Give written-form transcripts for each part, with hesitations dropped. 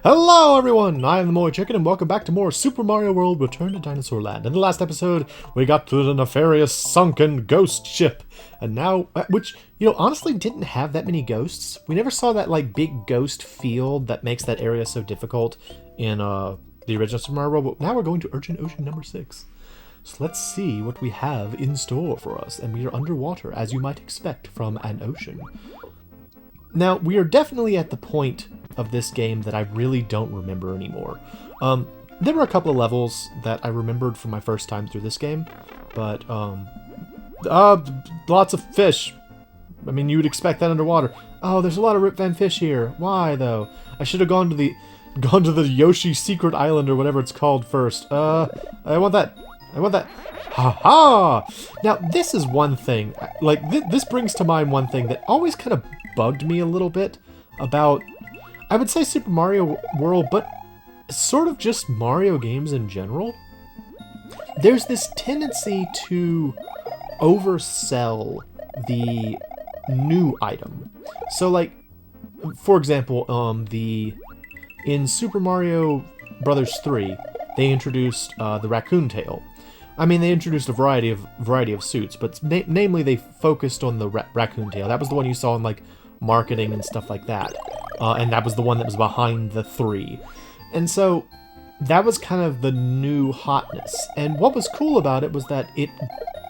Hello everyone, I am the MoeChicken and welcome back to more Super Mario World Return to Dinosaur Land. In the last episode, we got to the nefarious sunken ghost ship. And now, which, honestly didn't have that many ghosts. We never saw that, big ghost field that makes that area so difficult in, the original Super Mario World. But now we're going to Urchin Ocean number 6. So let's see what we have in store for us. And we are underwater, as you might expect from an ocean. Now, we are definitely at the point of this game that I really don't remember anymore. There were a couple of levels that I remembered from my first time through this game, but, lots of fish. I mean, you would expect that underwater. Oh, there's a lot of Rip Van Fish here. Why, though? I should have gone to the Yoshi Secret Island or whatever it's called first. I want that. I want that. Ha-ha! Now, this is one thing, this brings to mind one thing that always kind of bugged me a little bit about, I would say Super Mario World, but sort of just Mario games in general. There's this tendency to oversell the new item. So, for example, in Super Mario Brothers 3, they introduced the raccoon tail. I mean, they introduced a variety of suits, but namely they focused on the raccoon tail. That was the one you saw in marketing and stuff like that, and that was the one that was behind the 3. And so that was kind of the new hotness. And what was cool about it was that it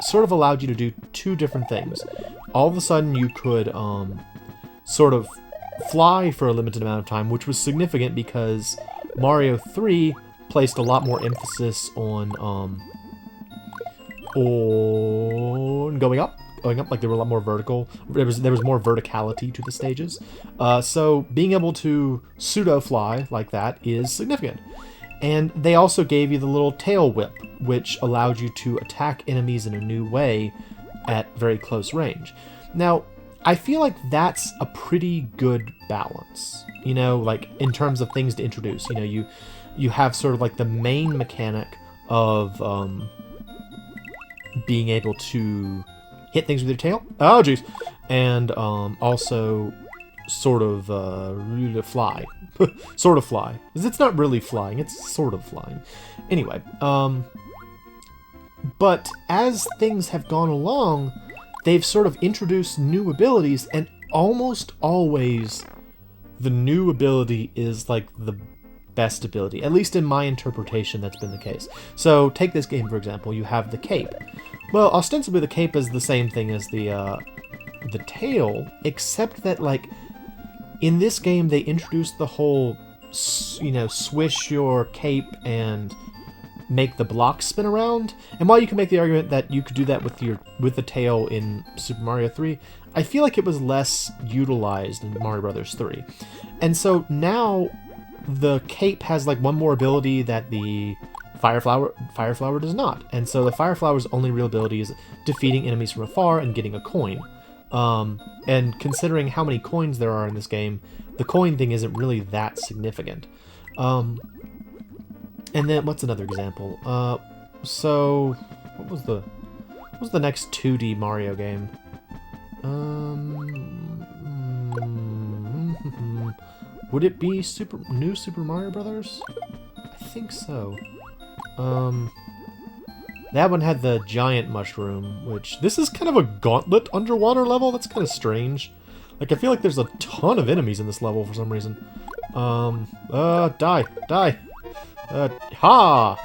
sort of allowed you to do two different things. All of a sudden, you could sort of fly for a limited amount of time, which was significant because Mario 3 placed a lot more emphasis on going up, like they were a lot more vertical. There was more verticality to the stages. So being able to pseudo fly like that is significant. And they also gave you the little tail whip, which allowed you to attack enemies in a new way at very close range. Now, I feel like that's a pretty good balance, in terms of things to introduce. You have sort of the main mechanic of being able to hit things with your tail. Oh, jeez. And also sort of fly. Sort of fly. It's not really flying, it's sort of flying. Anyway, but as things have gone along, they've sort of introduced new abilities, and almost always the new ability is the best ability. At least in my interpretation, that's been the case. So take this game, for example. You have the cape. Well, ostensibly the cape is the same thing as the tail, except that, in this game they introduced the whole, swish your cape and make the blocks spin around. And while you can make the argument that you could do that with the tail in Super Mario 3, I feel like it was less utilized in Mario Brothers 3. And so now the cape has one more ability that the Fire Flower does not. And so the Fire Flower's only real ability is defeating enemies from afar and getting a coin. And considering how many coins there are in this game, the coin thing isn't really that significant. And then what's another example? So what was the next 2D Mario game? Would it be New Super Mario Brothers? I think so. That one had the giant mushroom, which this is kind of a gauntlet underwater level. That's kind of strange. I feel like there's a ton of enemies in this level for some reason. Die. Ha!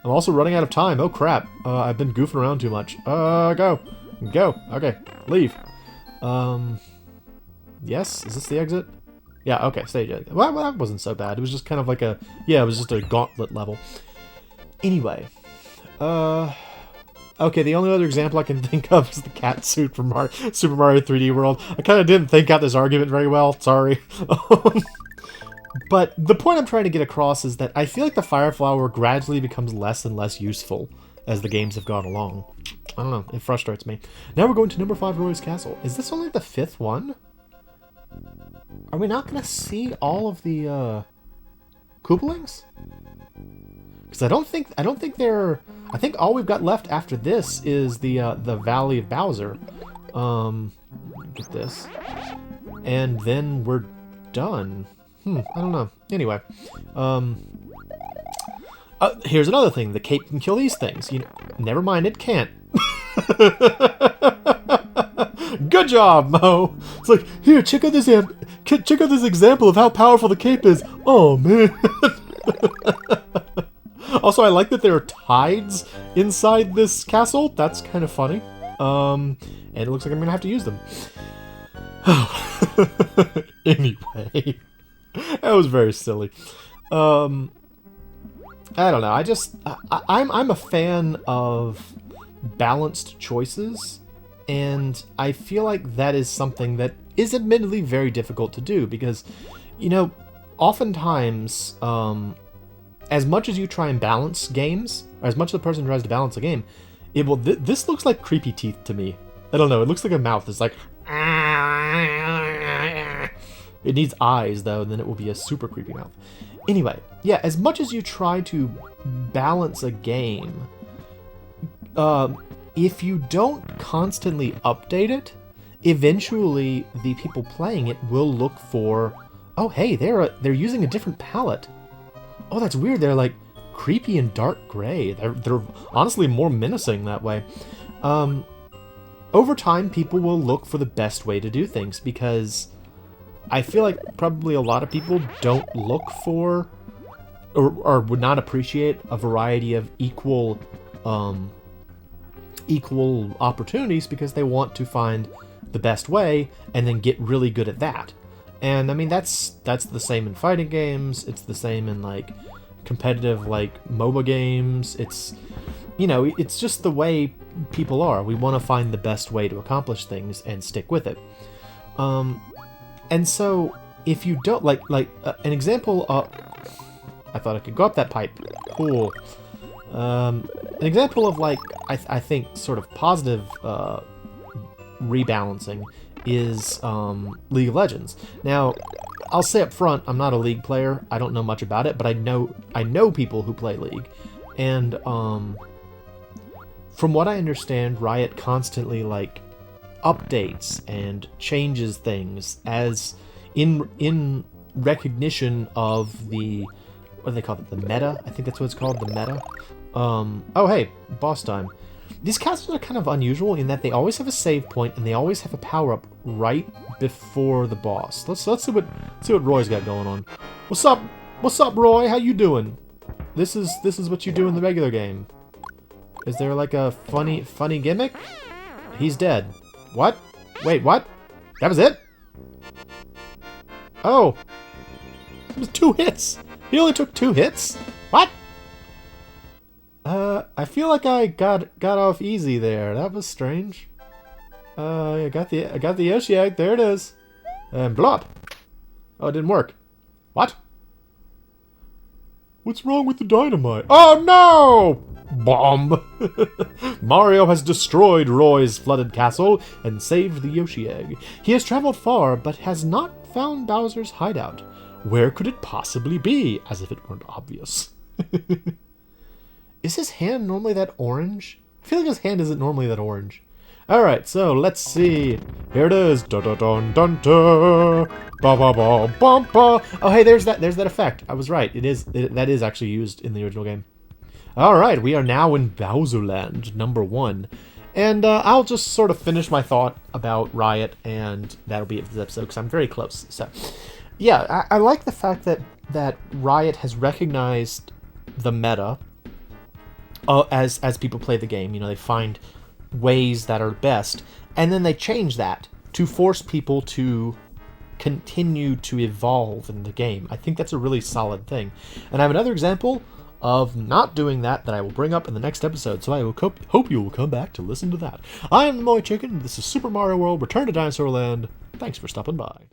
I'm also running out of time. Oh crap. I've been goofing around too much. Go. Okay, leave. Yes? Is this the exit? Yeah, okay, stage exit. Well, that wasn't so bad. It was just kind of it was just a gauntlet level. Anyway, okay, the only other example I can think of is the cat suit from Super Mario 3D World. I kind of didn't think out this argument very well, sorry. But the point I'm trying to get across is that I feel like the Fire Flower gradually becomes less and less useful as the games have gone along. I don't know, it frustrates me. Now we're going to number 5, Roy's Castle. Is this only the 5th one? Are we not going to see all of the, Koopalings? Because I don't think they're... I think all we've got left after this is the Valley of Bowser. Get this. And then we're done. I don't know. Anyway, here's another thing. The cape can kill these things. You know, never mind, it can't. Good job, Mo. It's like, here, check out this example of how powerful the cape is. Oh man. Also, I like that there are tides inside this castle. That's kind of funny. And it looks like I'm gonna have to use them. Anyway, that was very silly. I don't know. I'm a fan of balanced choices, and I feel like that is something that is admittedly very difficult to do because, you know, oftentimes, as much as you try and balance games, or as much as the person tries to balance a game, it will. This looks like creepy teeth to me. I don't know. It looks like a mouth. It's like. It needs eyes, though, and then it will be a super creepy mouth. Anyway, yeah, as much as you try to balance a game, if you don't constantly update it, eventually the people playing it will look for, oh, hey, they're using a different palette. Oh, that's weird. They're like creepy and dark gray. They're honestly more menacing that way. Over time, people will look for the best way to do things because I feel like probably a lot of people don't look for or would not appreciate a variety of equal opportunities because they want to find the best way and then get really good at that. And I mean that's the same in fighting games. It's the same in like competitive like MOBA games. It's, you know, it's just the way people are. We want to find the best way to accomplish things and stick with it. And so if you don't like an example of, I thought I could go up that pipe. Cool. An example of like I think sort of positive rebalancing is League of Legends. Now, I'll say up front, I'm not a League player. I don't know much about it, but I know people who play League, and from what I understand, Riot constantly like updates and changes things as in recognition of the, what do they call it? The meta? I think that's what it's called, the meta. Oh hey, boss time. These castles are kind of unusual in that they always have a save point and they always have a power-up right before the boss. Let's see what Roy's got going on. What's up, Roy? How you doing? This is what you do in the regular game. Is there like a funny gimmick? He's dead. What? Wait, what? That was it? Oh. It was 2 hits. He only took 2 hits? What? I feel like I got off easy there. That was strange. I got the Yoshi egg. There it is. And blop. Oh, it didn't work. What? What's wrong with the dynamite? Oh no! Bomb! Mario has destroyed Roy's flooded castle and saved the Yoshi egg. He has traveled far, but has not found Bowser's hideout. Where could it possibly be? As if it weren't obvious. Is his hand normally that orange? I feel like his hand isn't normally that orange. Alright, so let's see. Here it is. Dun dun dun dun dun. Ba ba ba bum ba. Oh hey, there's that effect. I was right. That is actually used in the original game. Alright, we are now in Bowserland, number 1. And I'll just sort of finish my thought about Riot, and that'll be it for this episode, because I'm very close. So, yeah, I like the fact that Riot has recognized the meta as people play the game. You know, they find ways that are best, and then they change that to force people to continue to evolve in the game. I think that's a really solid thing. And I have another example of not doing that I will bring up in the next episode, so I will hope you will come back to listen to that. I am the MoeChicken, this is Super Mario World, Return to Dinosaur Land. Thanks for stopping by.